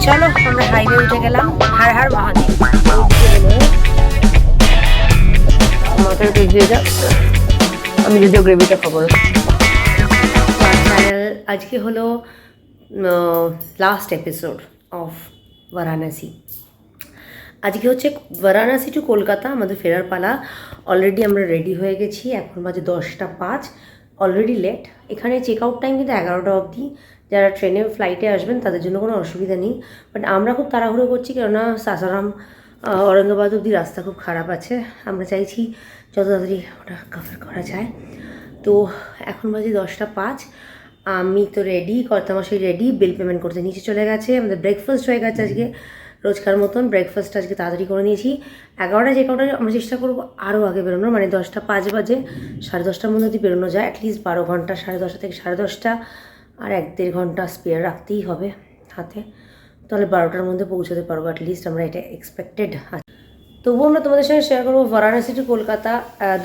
চলো আমরা হাইওয়ে উঠে গেলাম। হার হার মহাদেব। মাথাটা এগিয়ে যাও, আমি যদিও গ্রেভিটা খাবো না। চ্যানেল আজকে হলো লাস্ট এপিসোড অফ বারাণসী। আজকে হচ্ছে বারাণসী টু কলকাতা আমাদের ফেরার পালা। অলরেডি আমরা রেডি হয়ে গেছি, এখন বাজে 10:05, অলরেডি লেট। এখানে চেক আউট টাইম কিন্তু 11টা অবধি। যারা ট্রেনে ফ্লাইটে আসবেন তাদের জন্য কোনো অসুবিধা নেই, বাট আমরা খুব তাড়াহুড়ো করছি কেননা সাসারাম ঔরঙ্গাবাদ অবধি রাস্তা খুব খারাপ আছে। আমরা চাইছি যত তাড়াতাড়ি ওটা কভার করা যায়। তো এখন বাজে 10:05, আমি তো রেডি, কর্তামশাই রেডি, বিল পেমেন্ট করতে নিচে চলে গেছে। আমাদের ব্রেকফাস্ট হয়ে গেছে আজকে রোজকার মতন। ব্রেকফাস্ট আজকে তাড়াতাড়ি করে নিয়েছি। 11টা যে কটায় আমরা চেষ্টা করবো আরও আগে বেরোনোর, মানে 10:05 বাজে, 10:30টার মধ্যে যদি বেরোনো যায়, অ্যাটলিস্ট 12 ঘন্টা, 10:30 থেকে 10:30, আর 1-1.5 ঘন্টা স্পেয়ার রাখতেই হবে হাতে, তাহলে 12টার মধ্যে পৌঁছতে পারবো অ্যাটলিস্ট, আমরা এটা এক্সপেক্টেড আছে। তবুও আমরা তোমাদের সঙ্গে শেয়ার করবো বারাণসী টু কলকাতা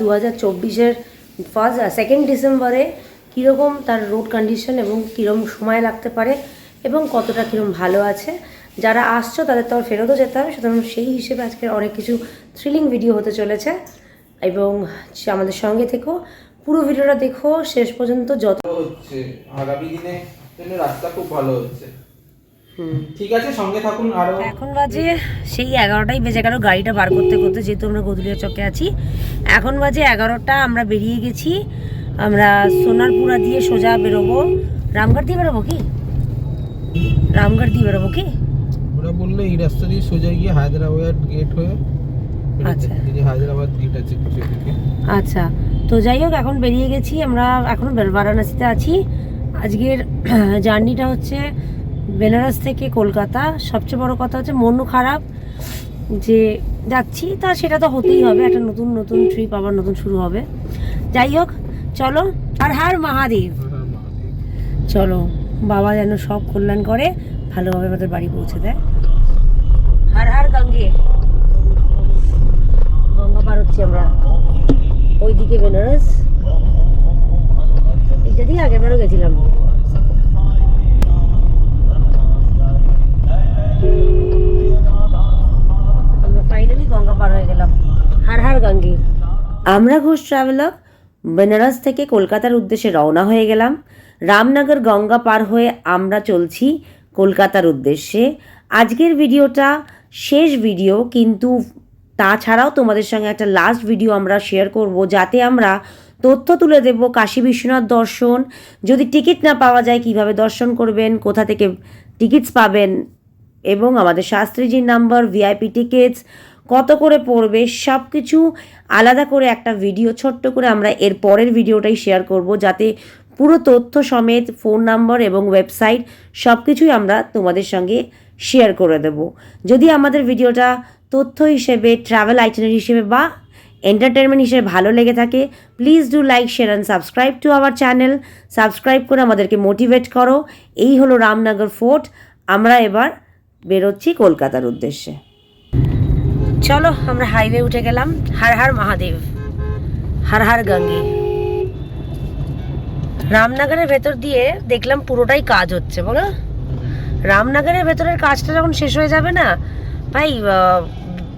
2024-এর 2nd ডিসেম্বরে কীরকম তার রোড কন্ডিশন এবং কীরকম সময় লাগতে পারে এবং কতটা কীরকম ভালো আছে। যারা আসছো তাদের তো আর ফেরতও যেতে হবে, সুতরাং সেই হিসেবে আজকের অনেক কিছু থ্রিলিং ভিডিও হতে চলেছে এবং আমাদের সঙ্গে থেকো, পুরো ভিডিওটা দেখো শেষ পর্যন্ত। যত হচ্ছে আগামী দিনে জন্য রাস্তা খুব ভালো হচ্ছে। ঠিক আছে, সঙ্গে থাকুন। আরো এখন বাজে সেই 11টাই বেজে গেল গাড়িটা বার করতে করতে, যেহেতু আমরা গদুলিয়া চকে আছি। এখন বাজে 11টা, আমরা বেরিয়ে গেছি। আমরা সোনারপুরা দিয়ে সোজা বেরোবো, রামগড় দিয়ে বেরোবো কি, রামগড় দিয়ে বেরোবো কি, ওরা বললে এই রাস্তা দিয়ে সোজা গিয়ে হায়দ্রাবাদ গেট হয়ে, আচ্ছা হায়দ্রাবাদ গেট আছে কিছু দিকে। আচ্ছা, তো যাই হোক এখন বেরিয়ে গেছি আমরা, এখনও বারাণসীতে আছি। আজকের জার্নিটা হচ্ছে বেনারস থেকে কলকাতা। সবচেয়ে বড় কথা হচ্ছে মনও খারাপ যে যাচ্ছি, তা সেটা তো হতেই হবে, একটা নতুন নতুন ট্রিপ আবার নতুন শুরু হবে। যাই হোক চলো, আর হার মহাদেব। চলো, বাবা যেন সব কল্যাণ করে, ভালোভাবে আমাদের বাড়ি পৌঁছে দেয়। হার হার গঙ্গে। গঙ্গা পার হচ্ছি আমরা, ওইদিকে বেনারস, এইটা দিয়ে আগেরবারও গেছিলাম। আমরা ফাইনালি গঙ্গা পার হয়ে গেলাম। হার হার গঙ্গে। আমরা ঘোষ ট্রাভেলার বেনারস থেকে কলকাতার উদ্দেশ্যে রওনা হয়ে গেলাম। রামনগর গঙ্গা পার হয়ে আমরা চলছি কলকাতার উদ্দেশ্যে। আজকের ভিডিওটা শেষ ভিডিও, কিন্তু তাছাড়াও তোমাদের সঙ্গে একটা লাস্ট ভিডিও আমরা শেয়ার করব, যাতে আমরা তথ্য তুলে দেব কাশী বিশ্বনাথ দর্শন, যদি টিকিট না পাওয়া যায় কিভাবে দর্শন করবেন, কোথা থেকে টিকিটস পাবেন, এবং আমাদের শাস্ত্রীজির নাম্বার, ভিআইপি টিকিটস কত করে পড়বে, সব কিছু আলাদা করে একটা ভিডিও ছোট্ট করে আমরা এর পরের ভিডিওটাই শেয়ার করব, যাতে পুরো তথ্য সমেত ফোন নাম্বার এবং ওয়েবসাইট সব কিছুই আমরা তোমাদের সঙ্গে শেয়ার করে দেব। যদি আমাদের ভিডিওটা তথ্য হিসেবে, ট্রাভেল আইটিনারি হিসেবে বা এন্টারটেনমেন্ট হিসেবে ভালো লেগে থাকে, please do like, share and subscribe to our channel. Subscribe করে আমাদেরকে মোটিভেট করো। এই হলো রামনগর ফোর্ট। আমরা এবার বেরোচ্ছি কলকাতার উদ্দেশ্যে। চলো আমরা হাইওয়ে উঠে গেলাম। হার হার মহাদেব, হার হার গঙ্গে। রামনগরের ভেতর দিয়ে দেখলাম পুরোটাই কাজ হচ্ছে, বলো। রামনগরের ভেতরের কাজটা যখন শেষ হয়ে যাবে না ভাই,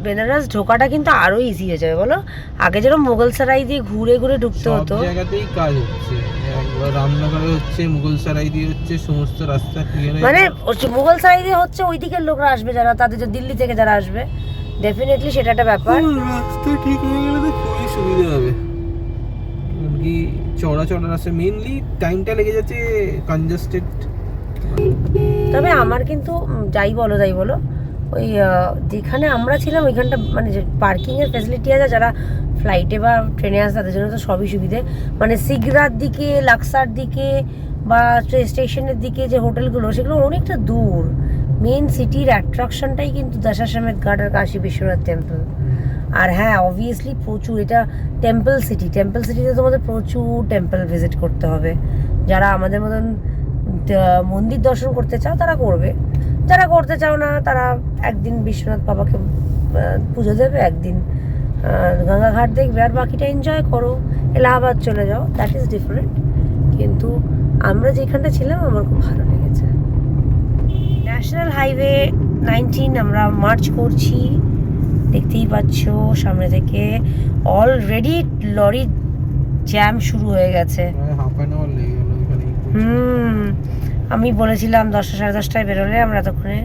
বেনারস ঢোকাটা কিন্তু আরো ইজি হয়ে যাবে, বলো। আগে যেরকম মুঘলসরাই দিয়ে ঘুরে ঘুরে ঢুকতে হতো, সব জায়গাতেই কাজ হচ্ছে। রামনগরে হচ্ছে, মুঘলসরাই দিয়ে হচ্ছে, সমস্ত রাস্তা ক্লিয়ার। মানে মুঘলসরাই দিয়ে হচ্ছে, ওই দিকের লোকরা আসবে যারা, তাদের যে দিল্লি থেকে যারা আসবে, ডেফিনেটলি সেটা একটা ব্যাপার। রাস্তা ঠিক হয়ে গেলে তো খুবই সুবিধা হবে। কি চড়া চড়া রাস্তা, মেইনলি টাইমটা লেগে যাচ্ছে কনজেস্টেড। তবে আমার কিন্তু যাই বলো ওই যেখানে আমরা ছিলাম ওইখানটা, মানে যে পার্কিংয়ের ফ্যাসিলিটি আছে, যারা ফ্লাইটে বা ট্রেনে আসে তাদের জন্য তো সবই সুবিধে। মানে সিগরার দিকে, লাক্সার দিকে বা স্টেশনের দিকে যে হোটেলগুলো, সেগুলো অনেকটা দূর। মেন সিটির অ্যাট্রাকশনটাই কিন্তু দশাশ্বমেধ ঘাট আর কাশী বিশ্বনাথ টেম্পল। আর হ্যাঁ, অবভিয়াসলি প্রচুর, এটা টেম্পল সিটি। টেম্পল সিটিতে তোমাদের প্রচুর টেম্পল ভিজিট করতে হবে। যারা আমাদের মতন মন্দির দর্শন করতে চাও তারা করবে, যারা করতে চাও না তারা একদিন বিশ্বনাথ বাবাকে পুজো দেবে, একদিন গঙ্গাঘাট দেখবে, আর বাকিটা এনজয় করো, এলাহাবাদ চলে যাও, দ্যাট ইজ ডিফারেন্ট। কিন্তু আমরা যেখানটা ছিলাম আমার খুব ভালো লেগেছে। ন্যাশনাল হাইওয়ে 19 আমরা মার্চ করছি, দেখতেই পাচ্ছ সামনে থেকে অলরেডি লরি জ্যাম শুরু হয়ে গেছে। প্রায় হাফ অ্যান আওয়ার লেগে গেল এখানে। আমি বলেছিলাম 10টা সাড়ে 10টায় বেরোলে আমরা তখনই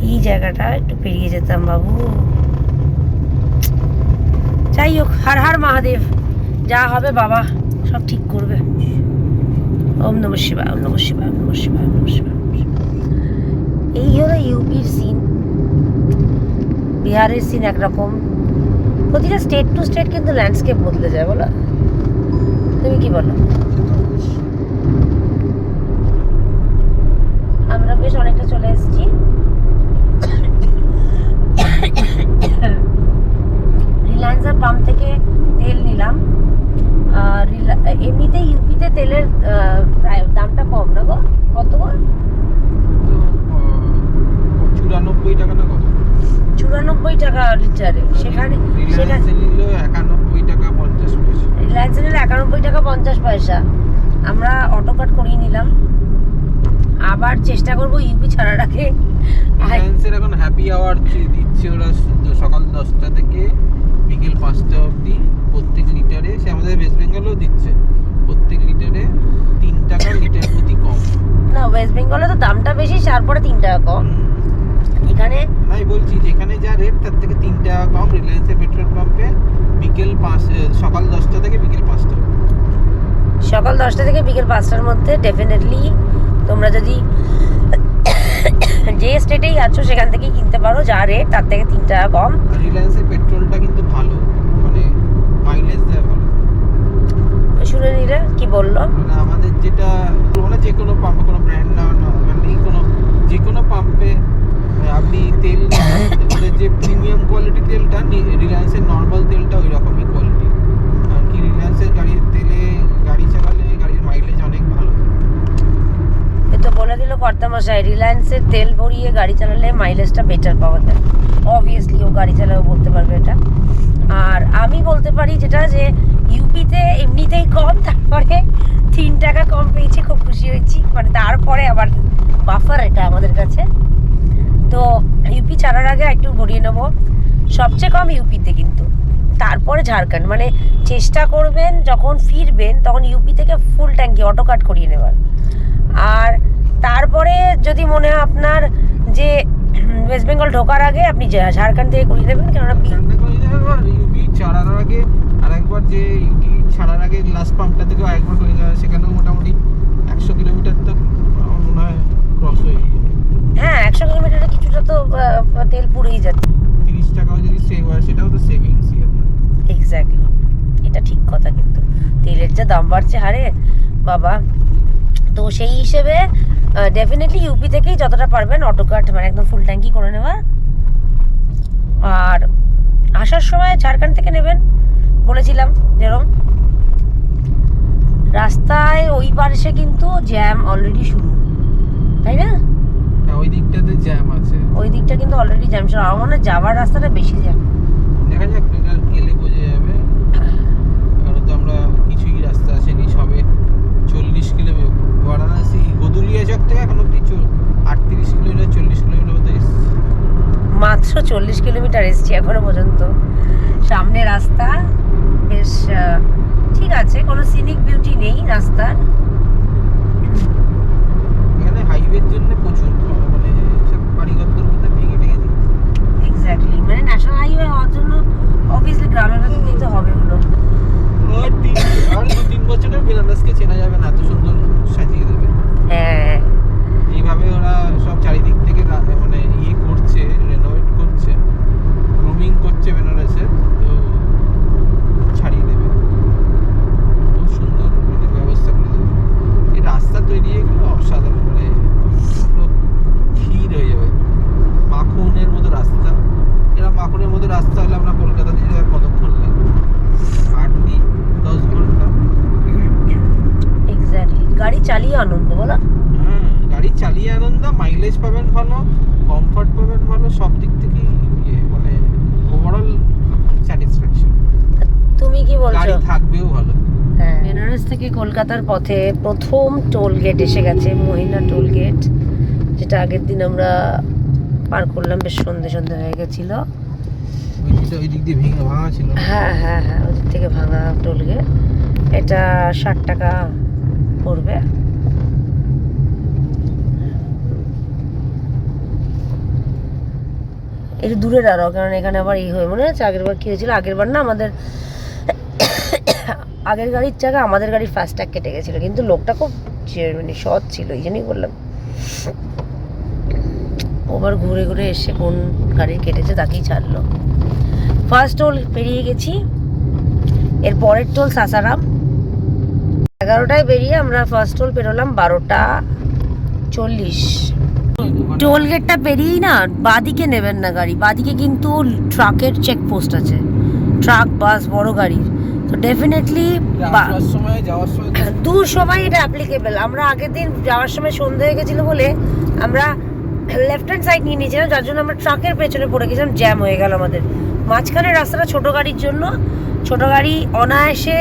এই জায়গাটা একটু পেরিয়ে যেতাম বাবু। যাই হোক, হর হর মহাদেব, যা হবে বাবা সব ঠিক করবে। ওম নমঃ শিবায়, ওম নমঃ শিবায়, ওম নমঃ শিবায়, ওম নমঃ শিবায়। এই হলো ইউপির সিন। বিহারের সিন একরকম, প্রতিটা স্টেট টু স্টেট কিন্তু ল্যান্ডস্কেপ বদলে যায়, বলো? তুমি কি বলো? আমরা বেশ অনেকটা চলে এসেছি। রিলায়েন্সের পাম্প থেকে তেল নিলাম। এমনিতে ইউপিতে তেলের প্রায় দামটা কম না গো? কত? 94 টাকা না কত? 94 টাকা লিটারে। সেখানে রিলায়েন্সে নিল 91 টাকা 50 পয়সা। রিলায়েন্সে নিলে 91 টাকা 50 পয়সা। আমরা অটো কাট করিয়ে নিলাম। আবার চেষ্টা করবো ইউপি ছাড়ার আগে। রিলায়েন্সের এখন হ্যাপি আওয়ার দিচ্ছে ওরা, সকাল 10টা থেকে বিকেল 5টা অবধি প্রত্যেক লিটারে। সে আমাদের ওয়েস্ট বেঙ্গলেও দিচ্ছে, প্রত্যেক লিটারে 3 টাকা লিটার প্রতি কম। না, ওয়েস্ট বেঙ্গলে তো দামটা বেশি, তারপরে 3 টাকা কম। এখানে আমি বলছি যেখানে যা রেট তার থেকে 3 টাকা কম রিলায়েন্সের পেট্রোল পাম্পে সকাল 10টা থেকে বিকেল 5টা। সকাল 10টা থেকে বিকেল 5টার মধ্যে ডেফিনেটলি তোমরা যদি যে স্টেটেই আছো সেখান থেকেই কিনতে পারো, যা রেট তার থেকে 3 টাকা কম। রিলায়েন্সের পেট্রোলটা কিন্তু ভালো, মানে মাইলেজ দেয় ভালো। শুনে নিলে কি বললো? মানে আমাদের যেটা মানে যে কোনো পাম্পে, কোনো ব্র্যান্ড না মানে যে কোনো পাম্পে আপনি তেল ওদের যে প্রিমিয়াম কোয়ালিটি তেলটা, রিলায়েন্সের নর্মাল তেলটা ওই রকমই কোয়ালিটি। আর কি রিলায়েন্সের গাড়ির তেলে গাড়ি চালালে গাড়ির মাইলেজ অনেক ভালো। এ তো বলে দিল কর্তামশাই, রিলায়েন্সের তেল ভরিয়ে গাড়ি চালালে মাইলেজটা বেটার পাওয়া যায়। অবভিয়াসলি ও গাড়ি চালাও বলতে পারবে এটা। আর আমি বলতে পারি যেটা, যে ইউপিতে এমনিতেই কম, তারপরে 3 টাকা কম পেয়েছি, খুব খুশি হয়েছি। মানে তারপরে আবার বাফার এটা আমাদের কাছে। তো ইউপি ছাড়ার আগে একটু ভরিয়ে নেবো। সবচেয়ে কম ইউপিতে, কিন্তু তারপরে ঝাড়খণ্ড। মানে চেষ্টা করবেন যখন ফিরবেন তখন ইউপি থেকে ফুল ট্যাঙ্কি অটো কাট করিয়ে নেবার। আর তারপরে যদি মনে হয় আপনার যে ওয়েস্ট বেঙ্গল ঢোকার আগে আপনি ঝাড়খণ্ড থেকে করিয়ে নেবেন, কেননা ইউপি ছাড়ার আগে আরেকবার, যে ইউপি ছাড়ার আগে লাস্ট পাম্পটা থেকেও আরেকবার হয়ে যাবে, সেখানেও মোটামুটি 100 কিলোমিটার তো মনে হয় ক্রস হয়ে যাবে। হ্যাঁ, 100 কিলোমিটারে কিছুটা তো তেল পুড়েই যাচ্ছে। 30 টাকাও যদি সেভ হয় সেটাও তো সেভিংসই আপনার। এক্স্যাক্টলি, এটা ঠিক কথা। কিন্তু তেলের যা দাম বাড়ছে হারে বাবা, তো সেই হিসেবে ডেফিনেটলি ইউপি থেকেই যতটা পারবেন অটো কাট, মানে একদম ফুল ট্যাঙ্কি করে নেওয়ার। আর আসার সময় ঝাড়খণ্ড থেকে নেবেন বলেছিলাম যেরকম। রাস্তায় ওই পাশে কিন্তু জ্যাম অলরেডি শুরু, তাই না? ওই দিকটাতে জ্যাম আছে, ওই দিকটা কিন্তু অলরেডি জ্যাম শুরু। আমার মনে হয় যাওয়ার রাস্তাটা বেশি জ্যাম। দেখা যাক, এটা গেলে বোঝা যাবে। কারণ তো আমরা কিছুই রাস্তা আসেনি, সবে 40 কিলোমিটার বারাণসী গদুলিয়া চক থেকে এখন অব্দি 38 কিলোমিটার 40 কিলোমিটার মতো এসেছি। মাত্র 40 কিলোমিটার এসছি এখনো পর্যন্ত। সামনে রাস্তা বেশ ঠিক আছে, কোনো সিনিক বিউটি নেই রাস্তার। এখানে হাইওয়ের জন্য প্রচুর মানে সব বাড়িঘরদের মধ্যে ভেঙে ভেঙে দিচ্ছে। এক্স্যাক্টলি, মানে ন্যাশনাল হাইওয়ে হওয়ার জন্য অবভিয়াসলি গ্রামের ভেতর দিতে হবে ওগুলো। আর 2-3 বছরে বেনারসকে চেনা যাবে না, এত সুন্দর সাজিয়ে দেবে। হ্যাঁ, এইভাবে ওরা সব চারিদিক থেকে মানে ইয়ে করছে, রেনোভেট করছে, গ্রুমিং করছে বেনারসে, তো ছাড়িয়ে দেবে। খুব সুন্দর মানে ব্যবস্থা করে দেবে। এই রাস্তা তৈরি এগুলো অসাধারণ, মানে পুরো ক্ষীর হয়ে যাবে, মাখনের মতো রাস্তা। এরা মাখনের মতো রাস্তা হলে আমরা কলকাতা থেকে আর কতক্ষণ লাগবে? হার্ডলি 10 ঘন্টা। এক্স্যাক্টলি, গাড়ি চালিয়ে আনন্দ, বলো? হ্যাঁ, গাড়ি চালিয়ে আনন্দ, মাইলেজ পাবেন ভালো, কমফর্ট পাবেন ভালো, সব দিক থেকেই মানে ওভারঅল স্যাটিসফ্যাকশন। তুমি কি বলছো? গাড়ি থাকবেও ভালো। হ্যাঁ, বেনারস থেকে কলকাতার পথে প্রথম টোল গেট এসে গেছে, মহিনা টোল গেট, যেটা আগের দিন আমরা পার করলাম, বেশ সন্ধে সন্ধে হয়ে গেছিলো। ওই দিক দিয়ে ভেঙে ভাঙা ছিল। হ্যাঁ হ্যাঁ হ্যাঁ, ওদিক থেকে ভাঙা টোলগেট। এটা 60 টাকা পড়বে। একটু দূরে দাঁড়াও, কারণ এখানে আবার হয়ে মনে হচ্ছে আগের বার কি হয়েছিল, আগের বার না আমাদের আগের গাড়ির জায়গায় আমাদের গাড়ির ফাস্ট্যাগ কেটে গেছিলো, কিন্তু লোকটা খুব মানে সৎ ছিল, এই জন্যই বললাম। ওবার ঘুরে ঘুরে এসে কোন গাড়ি কেটেছে তাকেই ছাড়লো। ফার্স্ট টোল পেরিয়ে গেছি, এর পরের টোল সাসারাম। 11টায় বেরিয়ে আমরা ফার্স্ট টোল পেরোলাম 12:40। টোল গেটটা পেরিয়েই না বাদিকে নেবেন না গাড়ি, বাদিকে কিন্তু ট্রাকের চেকপোস্ট আছে, ট্রাক বাস বড় গাড়ির। তো ডেফিনেটলি দূর সময় এটা অ্যাপ্লিকেবল। আমরা আগের দিন যাওয়ার সময় সন্ধে হয়ে গেছিলো বলে আমরা লেফট হ্যান্ড সাইড নিয়ে নিয়েছিলাম, যার জন্য আমরা ট্রাকের পেছনে পড়ে গেছিলাম, জ্যাম হয়ে গেল আমাদের। মাঝখানে রাস্তাটা ছোট গাড়ির জন্য, ছোট গাড়ি অনায়াসে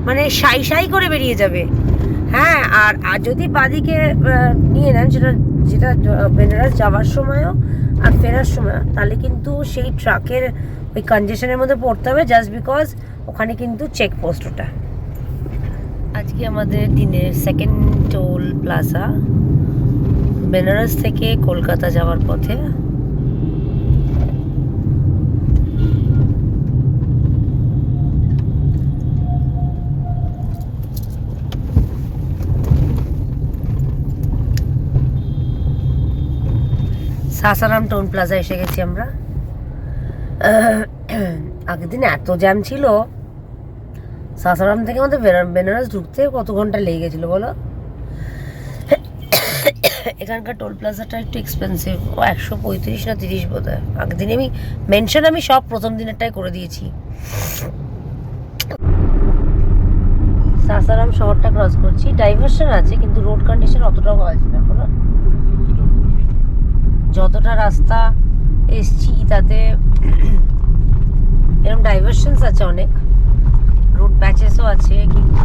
মানে সাই সাই করে বেরিয়ে যাবে। হ্যাঁ, আর যদি বাদিকে নিয়ে নেন, যেটা বেনারস যাওয়ার সময়ও আর ফেরার সময়, তাহলে কিন্তু সেই ট্রাকের ওই কনজেশনের মধ্যে পড়তে হবে, জাস্ট বিকজ ওখানে কিন্তু চেকপোস্ট ওটা। আজকে আমাদের দিনের সেকেন্ড টোল প্লাজা বেনারস থেকে কলকাতা যাওয়ার পথে। সাসারাম টোল প্লাজা এসে গেছি আমরা। আগের দিন এত জ্যাম ছিল, সাসারাম থেকে আমাদের বেনারস ঢুকতে কত ঘন্টা লেগে গেছিলো বলো। এখানকার টোল প্লাজাটা একটু এক্সপেন্সিভ, 135 না 30 বোধ হয়। আগের দিনে আমি সব প্রথম দিনেরটাই করে দিয়েছি। সাসারাম শহরটা ক্রস করছি, ডাইভারশন আছে কিন্তু রোড কন্ডিশন অতটাও ভালো আছে না বলো। যতটা রাস্তা এসছি তাতে এরকম ডাইভারশনস আছে, অনেক রোড প্যাচেসও আছে, কিন্তু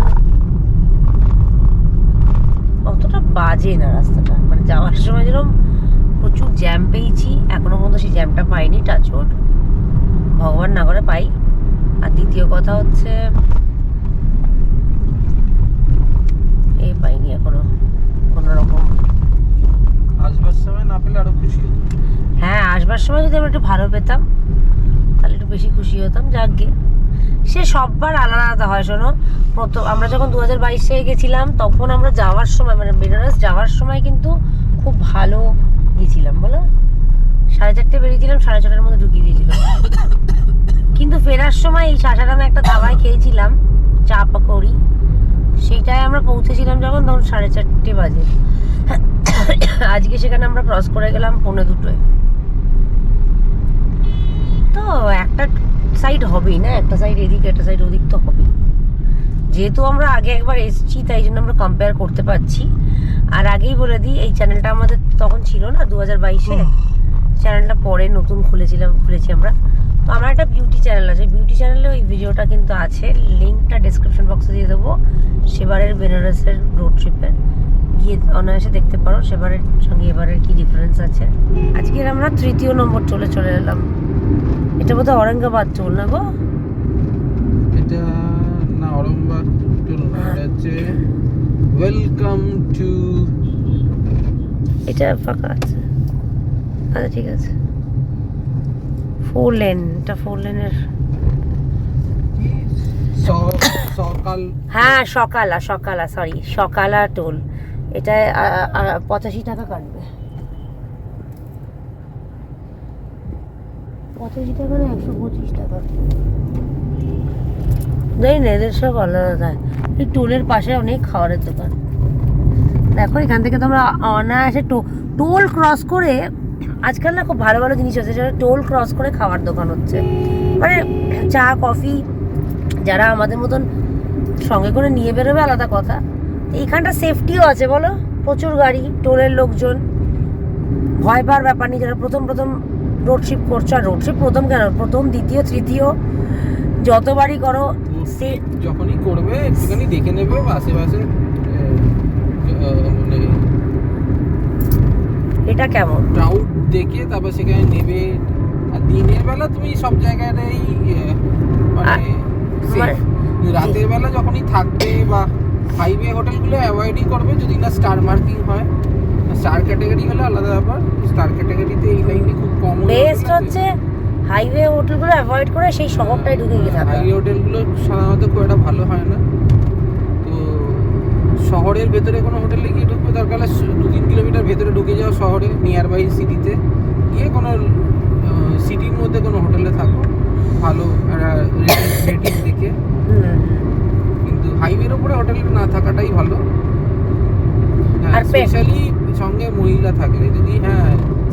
অতটা বাজে না রাস্তাটা। মানে যাওয়ার সময় যেরকম প্রচুর জ্যাম পেয়েছি, এখনো পর্যন্ত সেই জ্যামটা পাইনি, টাচউড, ভগবান না করে পাই। আর দ্বিতীয় কথা হচ্ছে পাইনি এখনো কোনো রকম। আসবার সময় না পেলে আরো খুশি হতাম। হ্যাঁ, আসবার সময় যদি আমরা একটু ভালো পেতাম তাহলে একটু বেশি খুশি হতাম। যাকগে, সে সববার আলাদা আলাদা হয়। শোনো, প্রথম আমরা যখন 2022-এ গেছিলাম, তখন আমরা যাওয়ার সময় মানে বেনারস যাওয়ার সময় কিন্তু খুব ভালো গেছিলাম বলো। 4:30 বেরিয়েছিলাম, 6:30টার মধ্যে ঢুকিয়ে দিয়েছিলাম। কিন্তু ফেরার সময় এই সাসারামে একটা ধাবায় খেয়েছিলাম চা পাকৌড়ি, সেইটায় আমরা পৌঁছেছিলাম যখন, তখন 4:30 বাজে। আজকে সেখানে আমরা ক্রস করে গেলাম 1:45। তো একটা সাইড হবেই না, একটা সাইড এদিক একটা সাইড ওদিক তো হবেই। যেহেতু আমরা আগে একবার এসেছি তাই জন্য আমরা কম্পেয়ার করতে পারছি। আর আগেই বলে দিই, এই চ্যানেলটা আমাদের তখন ছিল না 2022-এ, চ্যানেলটা পরে নতুন খুলেছি আমরা। তো আমার একটা বিউটি চ্যানেল আছে, বিউটি চ্যানেলে ওই ভিডিওটা কিন্তু আছে, লিঙ্কটা ডেসক্রিপশন বক্সে দিয়ে দেবো। সেবারের বেনারসের রোড ট্রিপের গিয়ে অনায়াসে দেখতে পারো সেবারের সঙ্গে এবারের কি ডিফারেন্স আছে। আজকের আমরা 3য় নম্বর টোলে চলে এলাম। এটা বোধহয় औरंगाबाद টোল না গো? এটা না औरंगाबाद টোল না, এটা হচ্ছে ওয়েলকাম টু। এটা ফাঁকা আছে, আচ্ছা ঠিক আছে। 4 লেন, এটা 4 লেনের। সকাল, হ্যাঁ সকালা সরি, সকালা টোল। এটা 85 টাকা কাটবে। 85 টাকা না 125 টাকা, জানি না, এদের সব আলাদা। এই টোলের পাশে অনেক খাবারের দোকান। দেখো এখান থেকে তোমরা অনায়াসে টোল ক্রস করে, আজকাল না খুব ভালো ভালো জিনিস হচ্ছে, যেটা টোল ক্রস করে খাওয়ার দোকান হচ্ছে। মানে চা কফি যারা আমাদের মতন সঙ্গে করে নিয়ে বেরোবে আলাদা কথা, এইখানটা সেফটিও আছে বলো। প্রচুর গাড়ি, টোলের লোকজন, ভয় পাওয়ার ব্যাপার নেই। যারা প্রথম রোড ট্রিপ করছো, আর রোড ট্রিপ প্রথম কেন, প্রথম দ্বিতীয় তৃতীয় যতবারই করো, যখনই করবে একটুখানি দেখে নেবে আশেপাশে। এটা কেমন? ক্রাউড দেখে তারপর সেখানে নেবে। আর দিনের বেলা তুমি সব জায়গাটাই মানে সেফ। রাতের বেলা যখনই থাকবে বা হাইওয়ে হোটেলগুলো অ্যাভয়েডই করবে যদি না স্টার মার্কিং হয়। স্টার ক্যাটাগরি হলে আলাদা ব্যাপার। স্টার ক্যাটাগরিতে এই লাইনে খুব কম বেস্ট হচ্ছে হাইওয়ে হোটেলগুলো অ্যাভয়েড করে সেই শহরটায় ঢুকে গিয়ে থাকা। হাইওয়ে হোটেলগুলো সাধারণত খুব একটা ভালো হয় না। তো শহরের ভেতরে কোনো হোটেলে গিয়ে ঢুকবে দরকার হলে 2-3 কিলোমিটার ভেতরে ঢুকে যাও শহরে, নিয়ার বাই সিটিতে গিয়ে কোনো সিটির মধ্যে কোনো হোটেলে থাকো ভালো রেটিং দেখে। কিন্তু হাইওয়ের উপরে হোটেলে না থাকাটাই ভালো। আর স্পেশালি সঙ্গে মহিলা থাকলে। যদি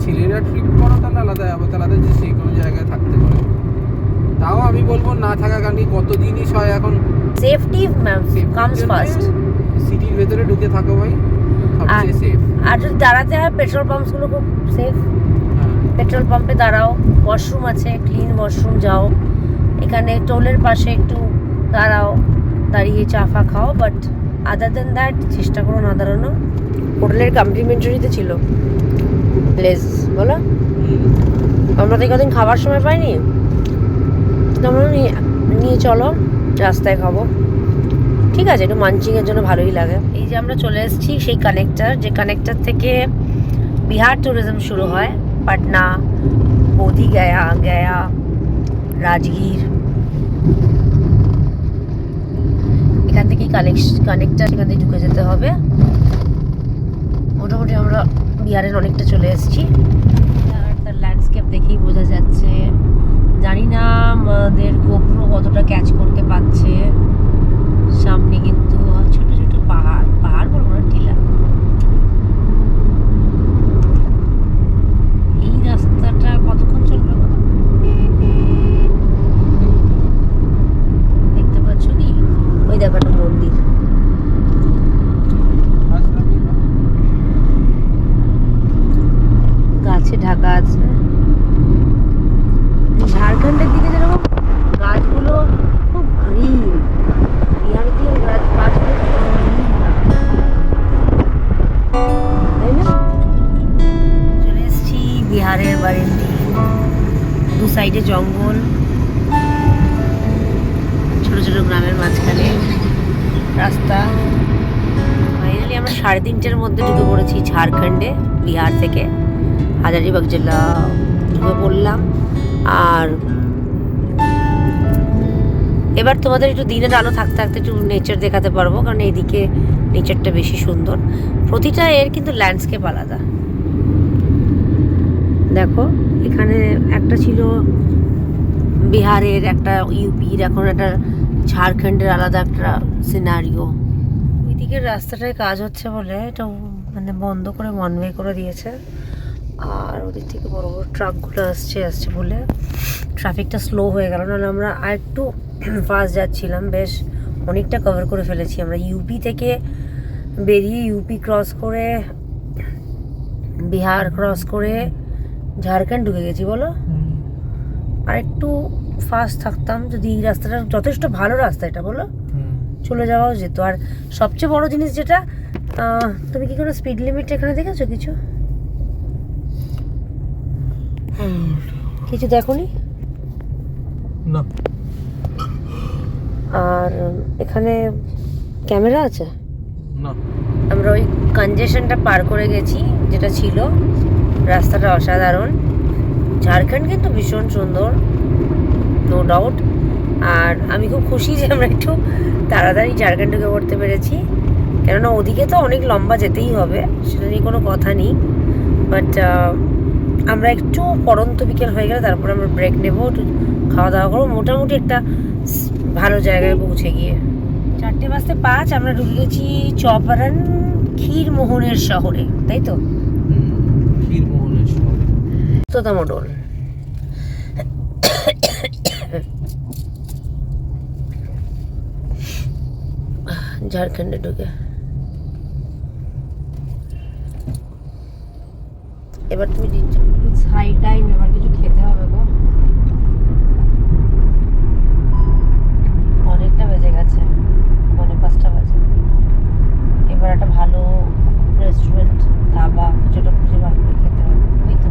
ছেলেরা ট্রিপ করো তাহলে আলাদা যে সেই কোনো জায়গায় থাকতে পারে। তাও আমি বলবো না থাকা, কারণ কত জিনিস হয় এখন। Safety comes first. সিটির ভেতরে ঢুকে থাকো ভাই, সবচেয়ে সেফ। আর যদি দাঁড়াতে হয় পেট্রোল পাম্পসগুলো খুব সেফ। পেট্রোল পাম্পে দাঁড়াও, ওয়াশরুম আছে, ক্লিন ওয়াশরুম যাও। এখানে টোলের পাশে একটু দাঁড়াও, দাঁড়িয়ে চা ফা খাও, বাট আদার দেন দ্যাট চেষ্টা করো না দাঁড়ানো। হোটেলের কমপ্লিমেন্টারিতে ছিল লেস, বলো আমরা তো কদিন খাবার সময় পাইনি, তোমরা নিয়ে চলো রাস্তায় খাবো। ঠিক আছে, একটু মানচিংয়ের জন্য ভালোই লাগে। এই যে আমরা চলে এসেছি সেই কানেক্টার, যে কানেক্টার থেকে বিহার ট্যুরিজম শুরু হয়। পাটনা, বোধি গয়া, রাজগীর, এখান থেকেই কানেক্টার, এখান থেকে ঢুকে যেতে হবে। মোটামুটি আমরা বিহারের অনেকটা চলে এসেছি। আর তার ল্যান্ডস্কেপ দেখেই বোঝা যাচ্ছে। জানি না আমাদের গোপ্রো কতটা ক্যাচ করতে পারছে। সামনে কিন্তু ছোট ছোট পাহাড় বলবো না, টিলা। এই রাস্তাটা কতক্ষণ চলবে দেখতে পাচ্ছ কি? ওই দেখো একটা মন্দির, গাছে ঢাকা আছে। ঝাড়খণ্ডের দিকে যেরকম গাছগুলো খুব গ্রিন, বিহারের দিকে গাছগুলো তাই না? চলে এসেছি বিহারের বারিন্দি। দু সাইডে জঙ্গল, ছোট ছোট গ্রামের মাঝখানে রাস্তা। ফাইনালি আমরা 3:30-র মধ্যে ঢুকে পড়েছি ঝাড়খণ্ডে। বিহার থেকে হাজারিবাগ জেলা ঢুকে পড়লাম। আর এবার তোমাদের একটু দিনের আলো থাকতে থাকতে একটু নেচার দেখাতে পারবো, কারণ এইদিকে নেচারটা বেশি সুন্দর। প্রতিটা এর কিন্তু ল্যান্ডস্কেপ আলাদা। দেখো এখানে একটা ছিল বিহারের, একটা ইউপির, এখন একটা ঝাড়খণ্ডের আলাদা একটা সিনারিও। ওইদিকের রাস্তাটায় কাজ হচ্ছে বলে এটা মানে বন্ধ করে ওয়ান ওয়ে করে দিয়েছে। আর ওদিক থেকে বড় বড় ট্রাকগুলো আসছে বলে ট্রাফিকটা স্লো হয়ে গেল। নাহলে আমরা আর একটু ফাস্ট যাচ্ছিলাম, বেশ অনেকটা কভার করে ফেলেছি আমরা। ইউপি থেকে বেরিয়ে ইউপি ক্রস করে বিহার ক্রস করে ঝাড়খণ্ড ঢুকে গেছি বলো। আর একটু ফাস্ট থাকতাম যদি এই রাস্তাটা, যথেষ্ট ভালো রাস্তা এটা বলো, চলে যাওয়াও যেত। আর সবচেয়ে বড় জিনিস যেটা, তুমি কি কোনো স্পিড লিমিট এখানে দেখেছো? কিছু দেখোনি না। আর এখানে ক্যামেরা আছে না। আমরা ওই কনজেশনটা পার করে গেছি যেটা ছিল। রাস্তাটা অসাধারণ। ঝাড়খণ্ড কিন্তু ভীষণ সুন্দর, নো ডাউট। আর আমি খুব খুশি যে আমরা একটু তাড়াতাড়ি ঝাড়খণ্ড ঢুকে পড়তে পেরেছি, কেননা ওদিকে তো অনেক লম্বা যেতেই হবে, সেটা নিয়ে কোনো কথা নেই। বাট আমরা একটু পড়ন্ত বিকেল হয়ে গেলে তারপরে আমরা ব্রেক নেবো, একটু খাওয়া দাওয়া করবো, মোটামুটি একটা ভালো জায়গায় পৌঁছে গিয়ে। 4:05 আমরা ঢুকে গেছি চপারন ক্ষীরমোহনের শহরে, তাই তো? ক্ষীরমোহনের শহরে তোতামডল। ঝাড়খণ্ডে ঢুকে এবার তুমি হাই টাইম, এবার কিছু খেতে হবে গো। অনেকটা বেজে গেছে, 5:45 বাজে। এবার একটা ভালো রেস্টুরেন্ট ধাবা যেটা খুঁজে বার করে খেতে হবে, বুঝলি তো?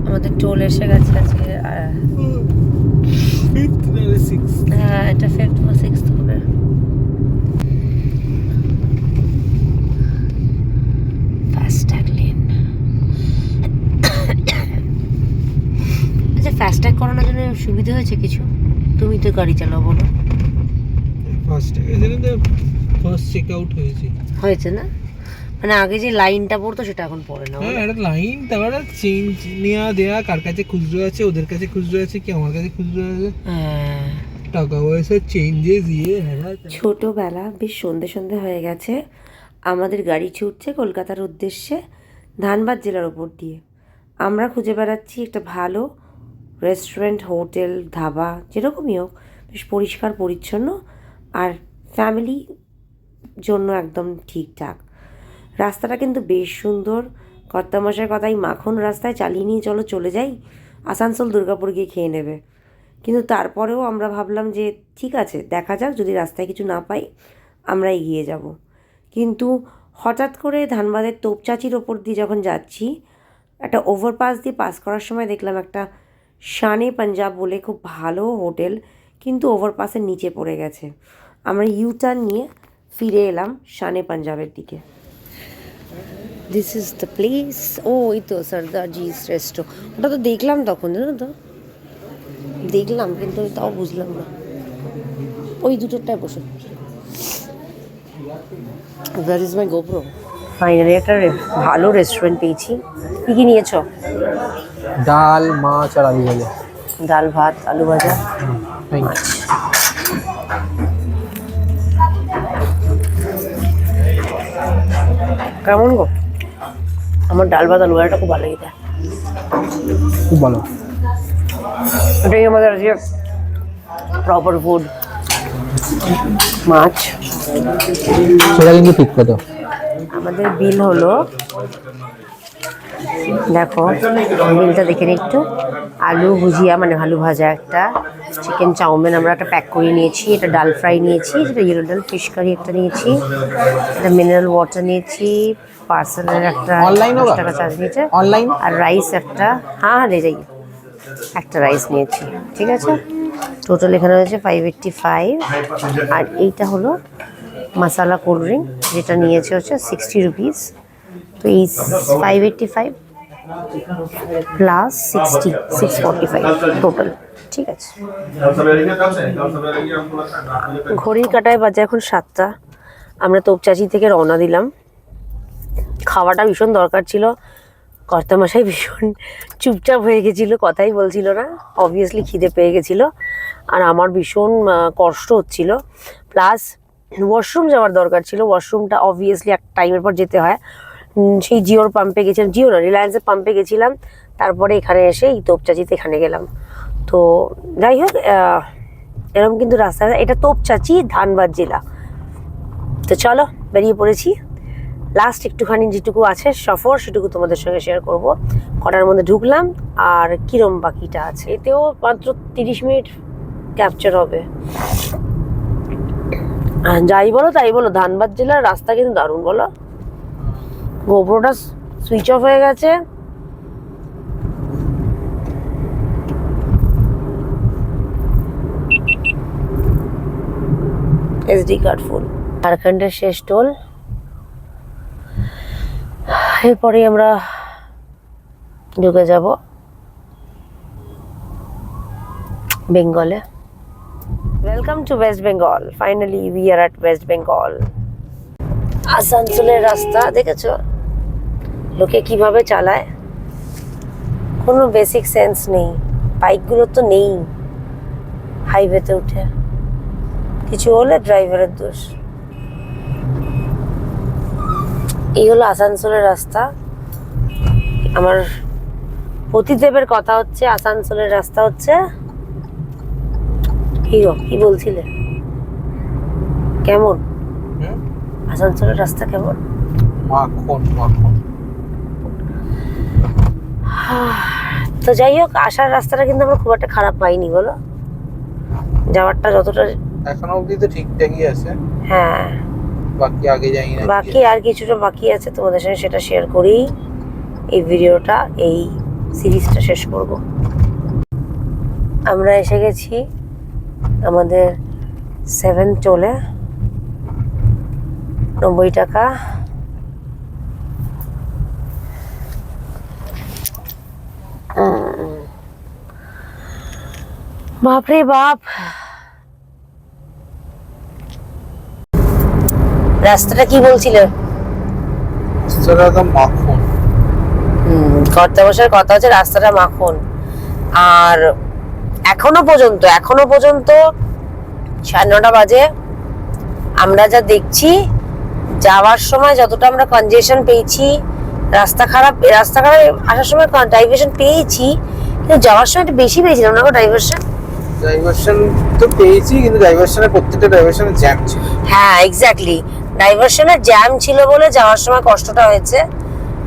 আমাদের টোল এসে গেছে আজকে। হ্যাঁ, এটা 5th বা 6th হবে। FASTag lane. আচ্ছা, ফাস্ট্যাগ করানোর জন্য সুবিধা হয়েছে কিছু? তুমি তো গাড়ি চালাও, বলো। ফার্স্ট চেক আউট হয়েছে না? মানে আগে যে লাইনটা পড়তো সেটা এখন পড়ে না। হ্যাঁ, একটা লাইন, তারপরে চেঞ্জ নেওয়া দেয়া, কার কাছে খুচরো আছে, ওদের কাছে খুচরো আছে কি আমার কাছে খুচরো আছে, হ্যাঁ, টাকা পয়সা চেঞ্জেস ছোটোবেলা বেশ সন্ধে সন্ধে হয়ে গেছে, আমাদের গাড়ি ছুটছে কলকাতার উদ্দেশ্যে ধানবাদ জেলার ওপর দিয়ে। আমরা খুঁজে বেড়াচ্ছি একটা ভালো রেস্টুরেন্ট, হোটেল, ধাবা, যেরকমই হোক, বেশ পরিষ্কার পরিচ্ছন্ন আর ফ্যামিলি জন্য একদম ঠিকঠাক। রাস্তাটা কিন্তু বেশ সুন্দর, কর্তামশার কথাই মাখন রাস্তায় চালিয়ে নিয়ে চলে যাই, আসানসোল দুর্গাপুর গিয়ে খেয়ে নেবে। কিন্তু তারপরেও আমরা ভাবলাম যে ঠিক আছে, দেখা যাক, যদি রাস্তায় কিছু না পাই আমরা এগিয়ে যাব। কিন্তু হঠাৎ করে ধানবাদের তোপচাচির ওপর দিয়ে যখন যাচ্ছি, একটা ওভারপাস দিয়ে পাস করার সময় দেখলাম একটা শানে পাঞ্জাব বলে খুব ভালো হোটেল, কিন্তু ওভারপাসের নিচে পড়ে গেছে। আমরা ইউটার্ন নিয়ে ফিরে এলাম শানে পাঞ্জাবের দিকে। This is the place. ও, ওই তো সর্দারজিস রেস্টো। ওটা তো দেখলাম তখন, জানো তো, দেখলাম, কিন্তু তাও বুঝলাম না। ওই দুটোটায় বসে। That is my GoPro. Finally একটা ভালো রেস্টুরেন্ট পেয়েছি। কী কী নিয়েছো? ডাল, মাছ আর আলু ভাজা। ডাল, ভাত, আলু ভাজা, মাছ। কেমন গো? আমার ডাল ভাত আলু ভাজাটা খুব ভালো লেগেছে। খুব ভালো। এটাই আমাদের আজকে প্রপার ফুড। মাছ সেটা কিন্তু ঠিক কথা। আমাদের বিল হলো, দেখো বিলটা দেখে নিই একটু। আলু ভুজিয়া মানে আলু ভাজা একটা, চিকেন চাউমিন আমরা একটা প্যাক করে নিয়েছি, এটা ডাল ফ্রাই নিয়েছি, যেটা ইয়েলো ডাল, ফিশ কারি একটা নিয়েছি, একটা মিনারেল ওয়াটার নিয়েছি, পার্সেলের একটা 10 টাকা চার্জ নিয়েছে, অনলাইন আর রাইস একটা, হ্যাঁ লে যাই, একটা রাইস নিয়েছি, ঠিক আছে। টোটাল এখানে হয়েছে 585। আর এইটা হলো মশালা কোল্ড ড্রিঙ্ক, যেটা নিয়েছে হচ্ছে 60 রুপিস। তো এই 585 প্লাস 60, 645 টোটাল, ঠিক আছে। ঘড়ির কাঁটায় বাজে এখন 7টা। আমরা তোপচাচি থেকে রওনা দিলাম। খাওয়াটা ভীষণ দরকার ছিল, কর্তামশাই ভীষণ চুপচাপ হয়ে গেছিলো, কথাই বলছিল না, অবভিয়াসলি খিদে পেয়ে গেছিলো, আর আমার ভীষণ কষ্ট হচ্ছিল। প্লাস ওয়াশরুম যাওয়ার দরকার ছিল, ওয়াশরুমটা অবভিয়াসলি এক টাইমের পর যেতে হয়। সেই জিওর পাম্পে গেছিলাম, জিও না রিলায়েন্সের পাম্পে গেছিলাম, তারপরে এখানে এসে এই তোপচাচিতে এখানে গেলাম। তো যাই হোক, এরকম কিন্তু রাস্তা, এটা তোপচাচি ধানবাদ জেলা। তো চলো বেরিয়ে পড়েছি। লাস্ট একটুখানি যেটুকু আছে সফর সেটুকু তোমাদের সঙ্গে শেয়ার করব। কটার মধ্যে ঢুকলাম আর কিরম বাকিটা আছে, এতেও মাত্র 30 মিনিট ক্যাপচার হবে। যাই বলো তাই বলো, ধানবাদ জেলার রাস্তা কিন্তু দারুণ, বলো। গোপ্রোটা সুইচ অফ হয়ে গেছে, এসডি কার্ড ফুল। ঝাড়খণ্ডের শেষ টোল, এরপরে আমরা ঢুকে যাব বেঙ্গলে। Welcome to West Bengal. Finally we are at West Bengal. আসানসোলের রাস্তা দেখেছো লোকে কিভাবে চালায়, কোনো বেসিক সেন্স নেই। বাইকগুলো তো নেই হাইওয়েতে উঠে, কিছু হলে ড্রাইভারের দোষ। এই হলো আসানসোলের রাস্তা। আমার পতিদেবের কথা হচ্ছে আসানসোলের রাস্তা হচ্ছে কি বলছিলে, কেমন আসানসোলের রাস্তা কেমন? মাখন মাখন। তো যাই হোক, আসার রাস্তাটা কিন্তু আমরা খুব একটা খারাপ পাইনি, বলো? যাওয়ারটা যতটা এখনো অবধি তো ঠিকঠাকই আছে। হ্যাঁ, বাকি আগে যাই না, বাকি আর কিছুটা বাকি আছে, তোমাদের সঙ্গে সেটা শেয়ার করেই এই ভিডিওটা, এই সিরিজটা শেষ করব। আমরা এসে গেছি আমাদের 7 চলে 90 টাকা। বাপরে বাপ, রাস্তাটা কি বলছিল? রাস্তাটা তো মাখন। কর্তা বসার কথা হচ্ছে রাস্তাটা মাখন। আর এখনো পর্যন্ত 9:30 বাজে, আমরা যা দেখছি, যাওয়ার সময় যতটা আমরা কনজেশন পেয়েছি, রাস্তা খারাপ আসার সময় ডাইভারশন পেয়েছি, কিন্তু যাওয়ার সময় একটু বেশি পেয়েছিলাম না গো ডাইভারশন তো পেয়েছি, কিন্তু প্রত্যেকটা ডাইভারশনে জ্যাম ছিল। হ্যাঁ এক্স্যাক্টলি, ডাইভারশনের জ্যাম ছিল বলে যাওয়ার সময় কষ্টটা হয়েছে।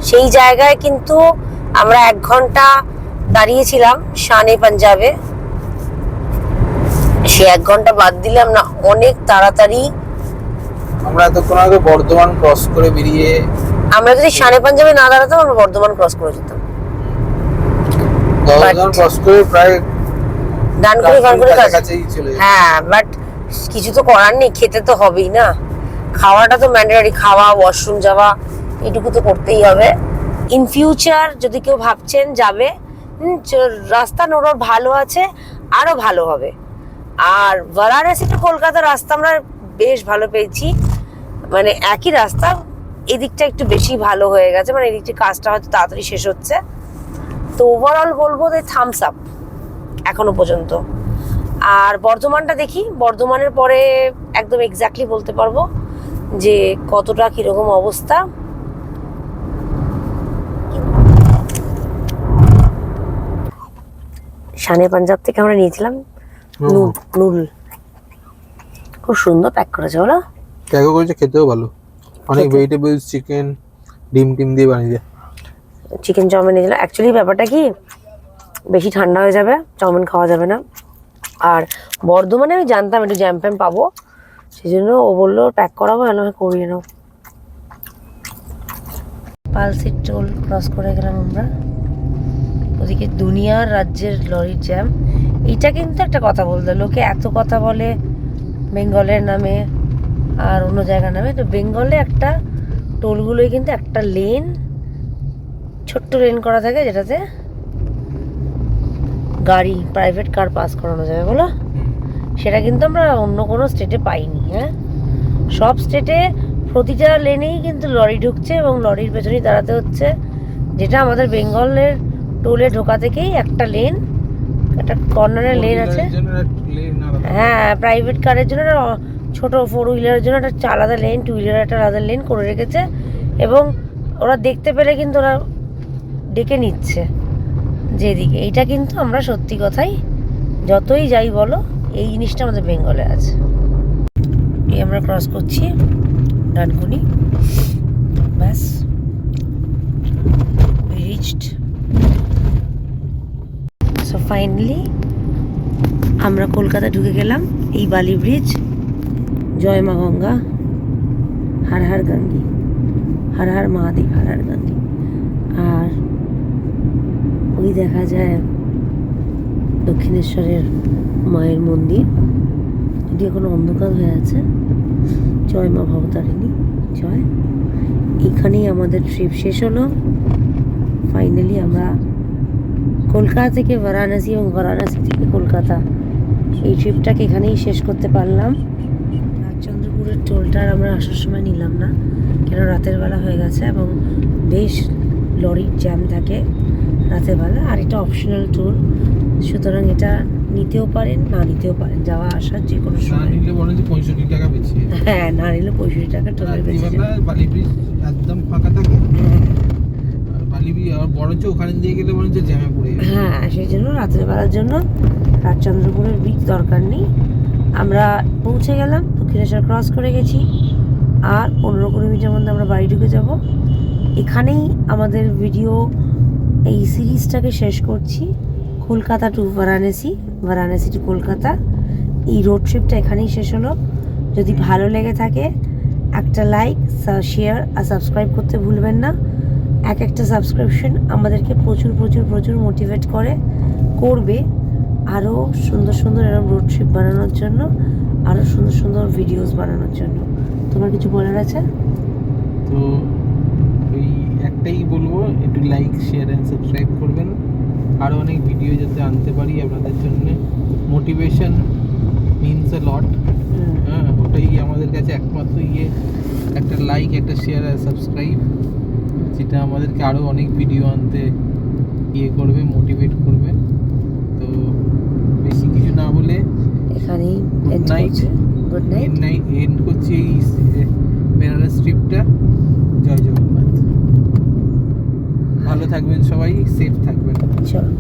সেই জায়গায় কিন্তু আমরা 1 ঘন্টা দাঁড়িয়েছিলাম শানে পাঞ্জাবে। সে 1 ঘন্টা বাদ দিলাম না, অনেক তাড়াতাড়ি আমরা এতক্ষণ আগে বর্ধমান ক্রস করে বেরিয়ে, আমরা যদি শানে পাঞ্জাবে না দাঁড়াতাম, আমরা বর্ধমান ক্রস করে যেতাম। বর্ধমান ক্রস করে প্রায় ডানকুনি কাছাকাছি চলে যেতাম। হ্যাঁ, বাট কিছু তো করার নেই, খেতে তো হবেই না। খাওয়াটা তো ম্যান্ডেটরি, খাওয়া, ওয়াশরুম যাওয়া, এটুকু তো করতেই হবে। ইন ফিউচার যদি কেউ ভাবছেন যাবে, রাস্তা নোরোড ভালো আছে, আরো ভালো হবে। আর বারাণসী টু কলকাতার রাস্তা আমরা বেশ ভালো পেয়েছি, মানে একই রাস্তা, এদিকটা একটু বেশি ভালো হয়ে গেছে, মানে এদিকটা কাজটা হয়তো তাড়াতাড়ি শেষ হচ্ছে। তো ওভারঅল বলবো যে থামস আপ এখনো পর্যন্ত। আর বর্ধমানটা দেখি, বর্ধমানের পরে একদম এক্স্যাক্টলি বলতে পারবো যে কতটা কিরকম অবস্থা। শানে পাঞ্জাব থেকে আমরা নিয়েছিলাম নুল, খুব সুন্দর প্যাক করেছে, বলো? প্যাকও করেছে, খেতেও ভালো, অনেক ভেজিটেবলস, চিকেন, ডিম দিয়ে বানিয়ে। চিকেন চাউমিন নিয়েছিলাম। অ্যাকচুয়ালি ব্যাপারটা কি, বেশি ঠান্ডা হয়ে যাবে, চাউমিন খাওয়া যাবে না। আর বর্ধমানে আমি জানতাম একটু জ্যাম প্যাম পাবো, সেই জন্য ও বললো প্যাক করাবো, আমি করিয়ে নাও। পালসির টোল ক্রস করে গেলাম আমরা, ওদিকে দুনিয়ার রাজ্যের লরির জ্যাম। এটা কিন্তু একটা কথা বলতে, লোকে এত কথা বলে বেঙ্গলের নামে আর অন্য জায়গার নামে, তো বেঙ্গলে একটা টোলগুলোই কিন্তু একটা লেন, ছোট্ট লেন করা থাকে, যেটাতে গাড়ি, প্রাইভেট কার পাস করানো যাবে, বলো? সেটা কিন্তু আমরা অন্য কোনো স্টেটে পাইনি। হ্যাঁ, সব স্টেটে প্রতিটা লেনেই কিন্তু লরি ঢুকছে এবং লরির পেছনেই দাঁড়াতে হচ্ছে, যেটা আমাদের বেঙ্গলের টোলে ঢোকা থেকেই একটা লেন, একটা কর্নারের লেন আছে। হ্যাঁ, প্রাইভেট কারের জন্য একটা ছোট 4 হুইলারের জন্য একটা আলাদা লেন, 2 হুইলারের একটা আলাদা লেন করে রেখেছে, এবং ওরা দেখতে পেলে কিন্তু ওরা ডেকে নিচ্ছে যেদিকে। এইটা কিন্তু আমরা সত্যি কথাই যতই যাই বলো, এই জিনিসটা আমাদের বেঙ্গলে আছে। এই আমরা ক্রস করছি ডানকুনি, ব্যাস রিচড। সো ফাইনালি আমরা কলকাতা ঢুকে গেলাম। এই বালি ব্রিজ, জয় মা গঙ্গা, হর হর গঙ্গে, হর হর মহাদেব, হর হর গঙ্গে। আর ওই দেখা যায় দক্ষিণেশ্বরের মায়ের মন্দির, যদি এখন অন্ধকার হয়ে আছে। জয় মা ভবতারিণী জয়। এখানেই আমাদের ট্রিপ শেষ হলো। ফাইনালি আমরা কলকাতা থেকে বারাণসী এবং বারাণসী থেকে কলকাতা, এই ট্রিপটাকে এখানেই শেষ করতে পারলাম। রাজচন্দ্রপুরের টোলটা আমরা আসার সময় নিলাম না, কেন রাতের বেলা হয়ে গেছে এবং বেশ লরির জ্যাম থাকে রাতের বেলা। আর এটা অপশনাল টোল, সুতরাং এটা নিতেও পারেন, না নিতেও পারেন, যাওয়া আসার যে কোনো সময়। নিলে 65 টাকা বেশি। হ্যাঁ, না নিলে 65 টাকা টোলের বেশি। বালি ব্রিজ একদম ফাঁকা থাকে। বালি ব্রিজ আর বরঞ্চ ওখানে দিয়ে গেলে বরঞ্চ জ্যামে পড়ে যাবে। হ্যাঁ, সেই জন্য রাতের বেলার জন্য রাজচন্দ্রপুরের ব্রিজ দরকার নেই। আমরা পৌঁছে গেলাম, দক্ষিণেশ্বর ক্রস করে গেছি, আর 15-20 মিনিটের মধ্যে আমরা বাড়ি ঢুকে যাব। এখানেই আমাদের ভিডিও এই সিরিজটাকে শেষ করছি, কলকাতা টু বারাণসী, বারাণসী টু কলকাতা। এই রোড ট্রিপটা এখানেই শেষ হলো। যদি ভালো লেগে থাকে একটা লাইক, শেয়ার আর সাবস্ক্রাইব করতে ভুলবেন না। একটা সাবস্ক্রিপশন আমাদেরকে প্রচুর প্রচুর প্রচুর মোটিভেট করবে আরও সুন্দর সুন্দর এরকম রোড ট্রিপ বানানোর জন্য, আরও সুন্দর সুন্দর ভিডিওস বানানোর জন্য। তোমার কিছু বলার আছে? তো ওই একটাই বলবো, একটু লাইক, শেয়ার অ্যান্ড সাবস্ক্রাইব করবেন। আরও অনেক ভিডিও যাতে আনতে পারি আপনাদের জন্য। মোটিভেশন মিনস এ লট। হ্যাঁ, ওটাই আমাদের কাছে একমাত্র একটা লাইক, একটা শেয়ার আর সাবস্ক্রাইব, যেটা আমাদেরকে আরও অনেক ভিডিও আনতে করবে, মোটিভেট করবে। তো বেশি কিছু না বলে এখানেই গুড এন্ড নাইট। করছি। Good night. এন্ড করছি এই বেনারস ট্রিপটা। জয় জগন্নাথ। ভালো থাকবেন সবাই, সেফ থাকবেন। চলো।